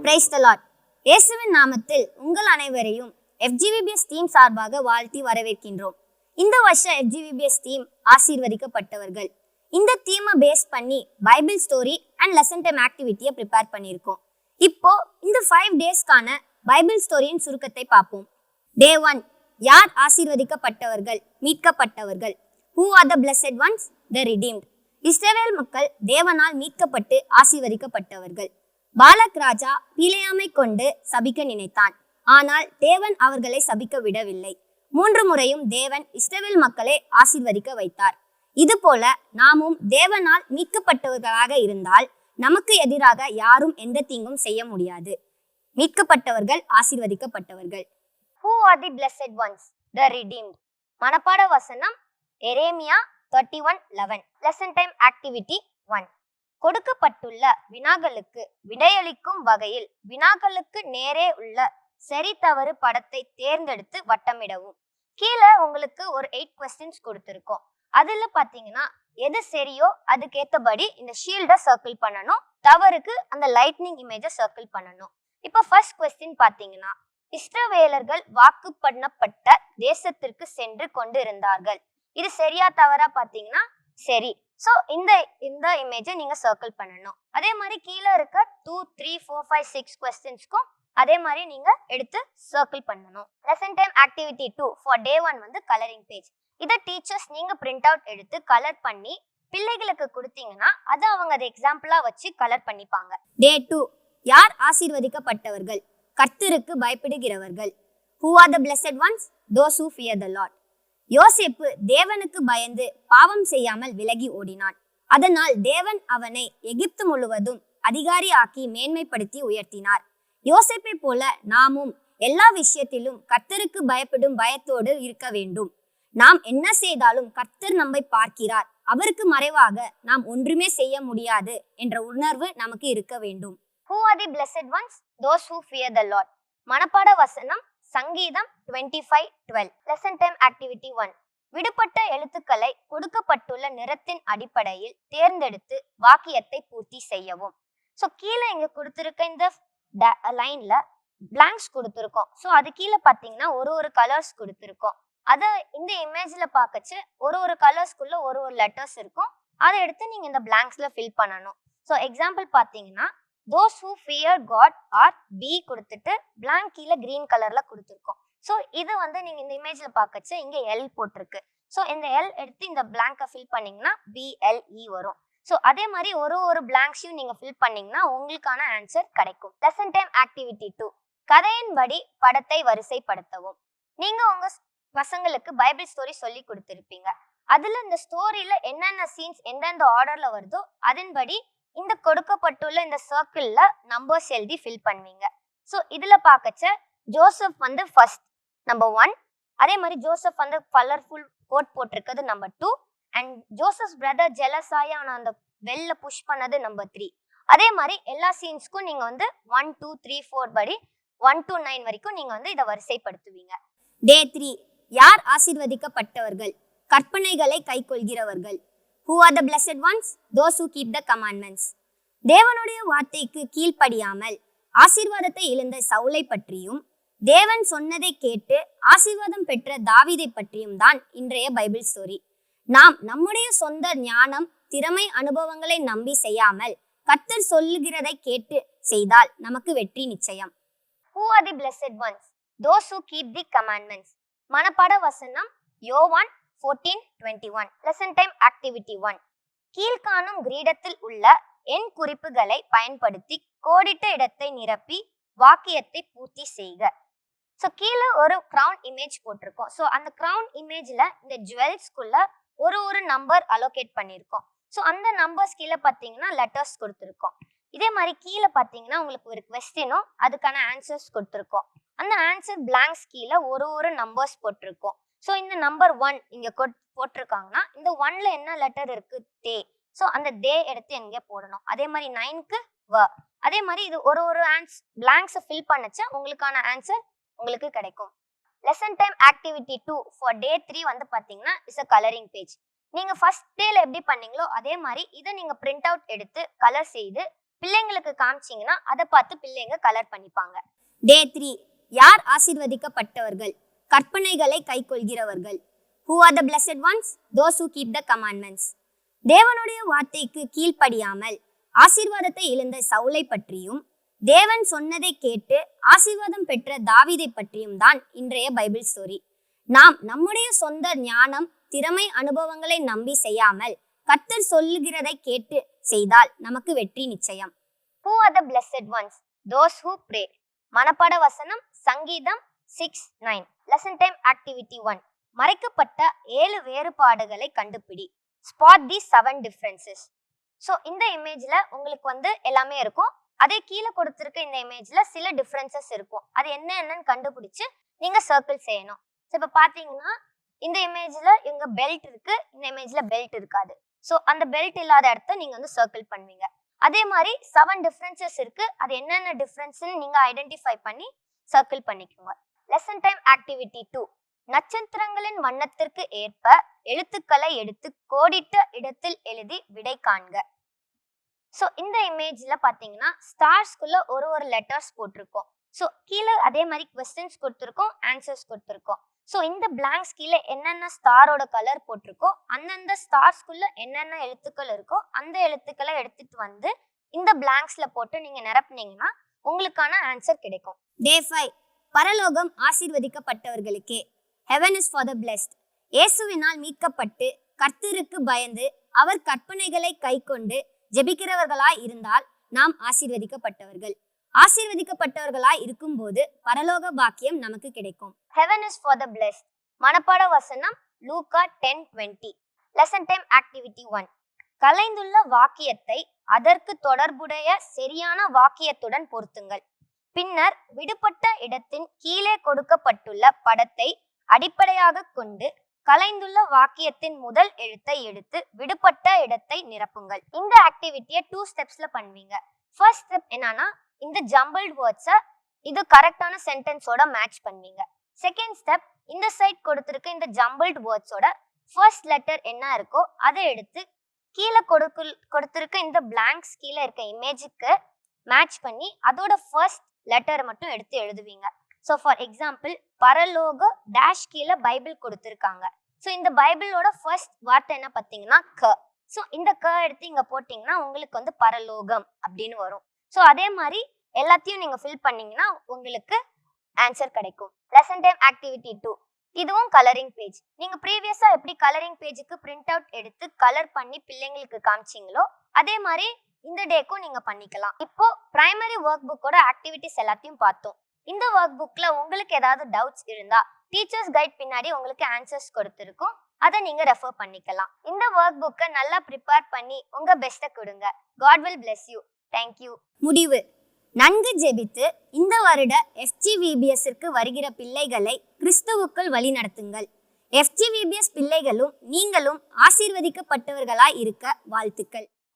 Praise the Lord. இயேசுவின் நாமத்தில் உங்கள் அனைவரையும் FGVBS டீம் சார்பாக வாழ்த்தி வரவேற்கின்றோம். இந்த வருஷம் FGVBS டீம் ஆசீர்வதிக்கப்பட்டவர்கள். இந்த தீமை பேஸ் பண்ணி Bible story and lesson time ஆக்டிவிட்டியை ப்ரிப்பேர் பண்ணியிருக்கோம். இப்போ இந்த 5 டேஸ்க்கான பைபிள் ஸ்டோரியின் சுருக்கத்தை பார்ப்போம். Day 1, யார் ஆசீர்வதிக்கப்பட்டவர்கள்? மீட்கப்பட்டவர்கள். Who are the blessed ones? The redeemed. இஸ்ரவேல் மக்கள் தேவனால் மீட்கப்பட்டு ஆசீர்வதிக்கப்பட்டவர்கள். பாலக் ராஜா பிலேயாமை கொண்டு சபிக்க நினைத்தான். ஆனால் தேவன் அவர்களை சபிக்க விடவில்லை. 3 முறையும் தேவன் இஸ்ரவேல் மக்களை ஆசீர்வதிக்க வைத்தார். இதுபோல நாமும் தேவனால் மீட்கப்பட்டவர்களாக இருந்தால் நமக்கு எதிராக யாரும் எந்த தீங்கும் செய்ய முடியாது. மீட்கப்பட்டவர்கள் ஆசீர்வதிக்கப்பட்டவர்கள். Who are the blessed ones? The redeemed. மனப்பாட வசனம் எரேமியா 31:11. Lesson time activity 1. கொடுக்கப்பட்டுள்ள வினாக்களுக்கு விடையளிக்கும் வகையில் வினாக்களுக்கு நேரே உள்ள சரி தவறு படத்தை தேர்ந்தெடுத்து வட்டமிடவும். கீழே உங்களுக்கு ஒரு 8 questions கொடுத்துருக்கோம். அதுல பாத்தீங்கன்னா எது சரியோ அதுக்கேற்றபடி இந்த ஷீல்டை சர்க்கிள் பண்ணணும், தவறுக்கு அந்த லைட்னிங் இமேஜை சர்க்கிள் பண்ணணும். இப்போ ஃபர்ஸ்ட் கொஸ்டின் பாத்தீங்கன்னா, இஸ்ரவேலர்கள் வாக்கு பண்ணப்பட்ட தேசத்திற்கு சென்று கொண்டு இருந்தார்கள். இது சரியா தவறா பாத்தீங்கன்னா சரி. ஸோ இந்த இமேஜை நீங்க சர்க்கிள் பண்ணணும். அதே மாதிரி கீழே இருக்க 2, 3, 4, 5, 6 கொஸ்டின்ஸ்க்கும் அதே மாதிரி நீங்க எடுத்து சர்க்கிள் பண்ணணும். Lesson time activity 2 for Day 1 வந்து கலரிங் பேஜ். இதை டீச்சர்ஸ் நீங்க பிரிண்ட் அவுட் எடுத்து கலர் பண்ணி பிள்ளைகளுக்கு கொடுத்தீங்கன்னா அதை அவங்க அதை எக்ஸாம்பிளா வச்சு கலர் பண்ணிப்பாங்க. Day 2, யார் ஆசீர்வதிக்கப்பட்டவர்கள்? கர்த்தருக்கு பயப்படுகிறவர்கள். Who are the blessed ones? Those who fear the Lord. யோசேப்பு தேவனுக்கு பயந்து பாவம் செய்யாமல் விலகி ஓடினான். அதனால் தேவன் அவனை எகிப்து முழுவதும் அதிகாரி ஆக்கி மேன்மைப்படுத்தி உயர்த்தினார். யோசேப்பை போல நாமும் எல்லா விஷயத்திலும் கர்த்தருக்கு பயப்படும் பயத்தோடு இருக்க வேண்டும். நாம் என்ன செய்தாலும் கர்த்தர் நம்மை பார்க்கிறார், அவருக்கு மறைவாக நாம் ஒன்றுமே செய்ய முடியாது என்ற உணர்வு நமக்கு இருக்க வேண்டும். Who are the blessed ones? Those who fear the Lord. மனப்பாட வசனம் சங்கீதம் 25:12. Lesson time activity 1. விடுபட்ட எழுத்துக்களை கொடுக்கப்பட்டுள்ள நிறத்தின் அடிப்படையில் தேர்ந்தெடுத்து வாக்கியத்தை பூர்த்தி செய்யவும். ஸோ கீழே இங்க கொடுத்துருக்க இந்த லைன்ல பிளாங்க்ஸ் கொடுத்துருக்கோம். ஸோ அது கீழே பார்த்தீங்கன்னா ஒரு கலர்ஸ் கொடுத்துருக்கோம். அதை இந்த இமேஜ்ல பார்க்கச்சு ஒரு கலர்ஸ்குள்ள ஒரு லெட்டர்ஸ் இருக்கும். அதை எடுத்து நீங்க இந்த பிளாங்க்ஸ்ல ஃபில் பண்ணணும். ஸோ எக்ஸாம்பிள் பார்த்தீங்கன்னா, those who fear God are B கொடுத்துட்டு blank கீழே கிரீன் கலர்ல கொடுத்துருக்கோம். ஸோ இது வந்து நீங்க இந்த இமேஜ்ல பார்க்கச்சு இங்க L போட்டிருக்கு. ஸோ இந்த L எடுத்து இந்த பிளாங்கை ஃபில் பண்ணீங்கன்னா BLE வரும். ஸோ அதே மாதிரி ஒரு பிளாங்க்ஸையும் நீங்க ஃபில் பண்ணீங்கன்னா உங்களுக்கான ஆன்சர் கிடைக்கும். Lesson time activity 2. கதையின்படி படத்தை வரிசைப்படுத்தவும். நீங்க உங்க பசங்களுக்கு பைபிள் ஸ்டோரி சொல்லி கொடுத்துருப்பீங்க. அதுல இந்த ஸ்டோரியில என்னென்ன சீன்ஸ் எந்தெந்த ஆர்டர்ல வருதோ அதன்படி இந்த கொடுக்கப்பட்டுள்ள இந்த சர்க்கிள்ல நம்பர்ஸ் எழுதி ஃபில் பண்ணுவீங்க. ஸோ இதுல பார்க்கச்ச ஜோசப் வந்து ஃபர்ஸ்ட் நம்பர் 1, அதே மாதிரி ஜோசப் வந்து கலர்ஃபுல் கோட் போட்டிருக்கிறது நம்பர் 2, அண்ட் ஜோசப் பிரதர் ஜெலஸாயா அந்த வெல்ல புஷ் பண்ணது நம்பர் 3. அதே மாதிரி எல்லா சீன்ஸ்க்கும் நீங்க வந்து 1, 2, 3, 4 படி 1 to 9 வரைக்கும் நீங்க வந்து இதை வரிசைப்படுத்துவீங்க. Day 3, யார் ஆசீர்வதிக்கப்பட்டவர்கள்? கற்பனைகளை கைக்கொள்கிறவர்கள். Who are the blessed ones? Those who keep the commandments. தேவனுடைய வார்த்தைக்கு கீழ்ப்படியாமல் ஆசீர்வாதத்தை இழந்த சவுலை பற்றியும் தேவன் சொன்னதை கேட்டு ஆசீர்வாதம் பெற்ற தாவீதை பற்றியும் தான் இன்றைய பைபிள் ஸ்டோரி. நாம் நம்முடைய சொந்த ஞானம், திறமை, அனுபவங்களை நம்பி செய்யாமல் கர்த்தர் சொல்லுகிறதை கேட்டு செய்தால் நமக்கு வெற்றி நிச்சயம். Who are the blessed ones? Those who keep the commandments. மனப்பாட வசனம் யோவான் 14:21. Lesson time activity 1. கீழ்காணும் கிரீடத்தில் உள்ள எண் குறிப்புகளை பயன்படுத்தி கோடிட்ட இடத்தை நிரப்பி வாக்கியத்தை பூர்த்தி செய்க. ஸோ கீழே ஒரு கிரவுன் இமேஜ் போட்டிருக்கோம். ஸோ அந்த கிரவுன் இமேஜ்ல இந்த ஜுவல்ஸ்குள்ள ஒரு நம்பர் அலோகேட் பண்ணியிருக்கோம். ஸோ அந்த நம்பர்ஸ் கீழே பார்த்தீங்கன்னா லெட்டர்ஸ் கொடுத்துருக்கோம். இதே மாதிரி கீழே பார்த்தீங்கன்னா உங்களுக்கு ஒரு கொஸ்டினும் அதுக்கான ஆன்சர்ஸ் கொடுத்துருக்கோம். அந்த ஆன்சர் பிளாங்க்ஸ் கீழே ஒரு நம்பர்ஸ் போட்டிருக்கோம். ஸோ இந்த நம்பர் 1 இங்க போட்டிருக்காங்கன்னா இந்த 1ல என்ன லெட்டர் இருக்கு? தே. ஸோ அந்த தே எடுத்து எங்கே போடணும். அதே மாதிரி 9க்கு வ. அதே மாதிரி இது ஒரு பிளாங்க்ஸை ஃபில் பண்ணச்சா உங்களுக்கான ஆன்சர் உங்களுக்கு கிடைக்கும். Lesson time activity 2 for Day 3 வந்து பார்த்தீங்கன்னா இஸ் அ கலரிங் பேஜ். நீங்க ஃபர்ஸ்ட் டேல எப்படி பண்ணீங்களோ அதே மாதிரி இதை நீங்க பிரிண்ட் அவுட் எடுத்து கலர் செய்து பிள்ளைங்களுக்கு காமிச்சிங்கன்னா அதை பார்த்து பிள்ளைங்க கலர் பண்ணிப்பாங்க. டே 3, யார் ஆசீர்வதிக்கப்பட்டவர்கள்? கற்பனைகளை கைக்கொள்கிறவர்கள். Who are the blessed ones? Those who keep the commandments. தேவனுடைய வார்த்தைக்கு கீழ்ப்படியாமல் ஆசீர்வாதத்தை இழந்த சவுலை பற்றியும் தேவன் சொன்னதை கேட்டு ஆசீர்வாதம் பெற்ற தாவீதை பற்றியும் தான் இன்றைய பைபிள் ஸ்டோரி. நாம் நம்முடைய சொந்த ஞானம், திறமை, அனுபவங்களை நம்பி செய்யாமல் கர்த்தர் சொல்லுகிறதை கேட்டு செய்தால் நமக்கு வெற்றி நிச்சயம். Who are the blessed ones? Those who pray. மனப்பாட வசனம் சங்கீதம் 6:9. Lesson time activity 1. மறைக்கப்பட்ட 7 வேறுபாடுகளை கண்டுபிடி. Spot the 7 differences. ஸோ இந்த இமேஜ்ல உங்களுக்கு எல்லாமே இருக்கும். அதே கீழே கொடுத்திருக்க இந்த இமேஜ்ல சில டிஃபரன்சஸ் இருக்கும். அது என்னன்னு கண்டுபிடிச்சு நீங்க சர்க்கிள் செய்யணும். ஸோ இப்போ பாத்தீங்கன்னா இந்த இமேஜ்ல இங்க பெல்ட் இருக்கு, இந்த இமேஜ்ல பெல்ட் இருக்காது. ஸோ அந்த பெல்ட் இல்லாத இடத்த நீங்க சர்க்கிள் பண்ணுவீங்க. அதே மாதிரி 7 டிஃபரன்சஸ் இருக்கு. அது என்னென்ன டிஃபரன்ஸ்னு நீங்க ஐடென்டிஃபை பண்ணி சர்க்கிள் பண்ணிக்கோங்க. Lesson time activity 2. நட்சத்திரங்களின் வண்ணத்திற்கு ஏற்ப எழுத்துக்களை எடுத்து கோடிட்ட இடத்தில் எழுதி விடை காண்க. ஸோ இந்த இமேஜ்ல பாத்தீங்கன்னா ஸ்டார்ஸ்குள்ள ஒரு லெட்டர்ஸ் போட்டிருக்கோம். ஸோ கீழே அதே மாதிரி கொஸ்டின்ஸ் கொடுத்துருக்கோம், ஆன்சர்ஸ் கொடுத்துருக்கோம். ஸோ இந்த பிளாங்க்ஸ் கீழே என்னென்ன ஸ்டாரோட கலர் போட்டிருக்கோ அந்தந்த ஸ்டார்ஸ்குள்ள என்னென்ன எழுத்துக்கள் இருக்கோ அந்த எழுத்துக்களை எடுத்துட்டு இந்த பிளாங்க்ஸ்ல போட்டு நீங்க நிரப்புனீங்கன்னா உங்களுக்கான ஆன்சர் கிடைக்கும். Day 5. பரலோகம் ஆசீர்வதிக்கப்பட்டவர்களுக்கே. Heaven is for the blessed. இயேசுவினால் மீட்கப்பட்டு கர்த்தருக்கு பயந்து அவர் கற்பனைகளை கைக்கொண்டு ஜெபிக்கிறவர்களாய் இருந்தால் நாம் ஆசீர்வதிக்கப்பட்டவர்கள். ஆசீர்வதிக்கப்பட்டவர்களாய் இருக்கும்போது பரலோக பாக்கியம் நமக்கு கிடைக்கும். Heaven is for the blessed. மனப்பாட வசனம் லூக்கா 10:20. Lesson time activity 1. கலைந்துள்ள வாக்கியத்தை அதற்கு தொடர்புடைய சரியான வாக்கியத்துடன் பொருத்துங்கள். பின்னர் விடுபட்ட இடத்தின் கீழே கொடுக்கப்பட்டுள்ள படத்தை அடிப்படையாக கொண்டு கலைந்துள்ள வாக்கியத்தின் முதல் எழுத்தை எடுத்து விடுபட்ட இடத்தை நிரப்புங்கள். இந்த ஆக்டிவிட்டியை 2 ஸ்டெப்ஸ்ல பண்ணுவீங்க. ஃபர்ஸ்ட் ஸ்டெப் என்னன்னா இந்த ஜம்பிள்ட் வேர்ட்ஸை இது கரெக்டான சென்டென்ஸோட மேட்ச் பண்ணுவீங்க. செகண்ட் ஸ்டெப் இந்த சைட் கொடுத்திருக்க இந்த ஜம்பிள்ட் வேர்ட்ஸோட ஃபர்ஸ்ட் லெட்டர் என்ன இருக்கோ அதை எடுத்து கீழே கொடுத்திருக்க இந்த பிளாங்க்ஸ் கீழே இருக்க இமேஜுக்கு மேட்ச் பண்ணி அதோட ஃபர்ஸ்ட் லெட்டர் மட்டும் எடுத்து எழுதுவீங்க. ஸோ ஃபார் எக்ஸாம்பிள் பரலோக டேஷ் கீழே பைபிள் கொடுத்துருக்காங்க. ஸோ இந்த பைபிளோட ஃபர்ஸ்ட் வார்த்தை என்ன பார்த்தீங்கன்னா க. ஸோ இந்த க எடுத்து இங்கே போட்டிங்கன்னா உங்களுக்கு பரலோகம் அப்படின்னு வரும். ஸோ அதே மாதிரி எல்லாத்தையும் நீங்கள் ஃபில் பண்ணீங்கன்னா உங்களுக்கு ஆன்சர் கிடைக்கும். Lesson time activity 2. இதுவும் கலரிங் பேஜ். நீங்கள் ப்ரீவியஸாக எப்படி கலரிங் பேஜுக்கு பிரிண்ட் அவுட் எடுத்து கலர் பண்ணி பிள்ளைங்களுக்கு காமிச்சிங்களோ அதே மாதிரி இந்த டேக்கும் நீங்கள் பண்ணிக்கலாம். இப்போ பிரைமரி ஒர்க் புக்கோட ஆக்டிவிட்டிஸ் எல்லாத்தையும் பார்த்தோம். இந்த ஒர்க் புக்ல உங்களுக்கு ஏதாவது டவுட்ஸ் இருந்தா டீச்சர்ஸ் கைட் பின்னாடி உங்களுக்கு ஆன்சர்ஸ் கொடுத்துருக்கும், அதை நீங்க ரெஃபர் பண்ணிக்கலாம். இந்த ஒர்க் புக்கை நல்லா ப்ரிப்பேர் பண்ணி உங்க பெஸ்ட்டை கொடுங்க. God will bless you. Thank you. முடிவு. நன்கு ஜெபித்து இந்த வருட FGVBSற்கு வருகிற பிள்ளைகளை கிறிஸ்துவுக்குள் வழி நடத்துங்கள். FGVBS பிள்ளைகளும் நீங்களும் ஆசீர்வதிக்கப்பட்டவர்களாய் இருக்க வாழ்த்துக்கள்.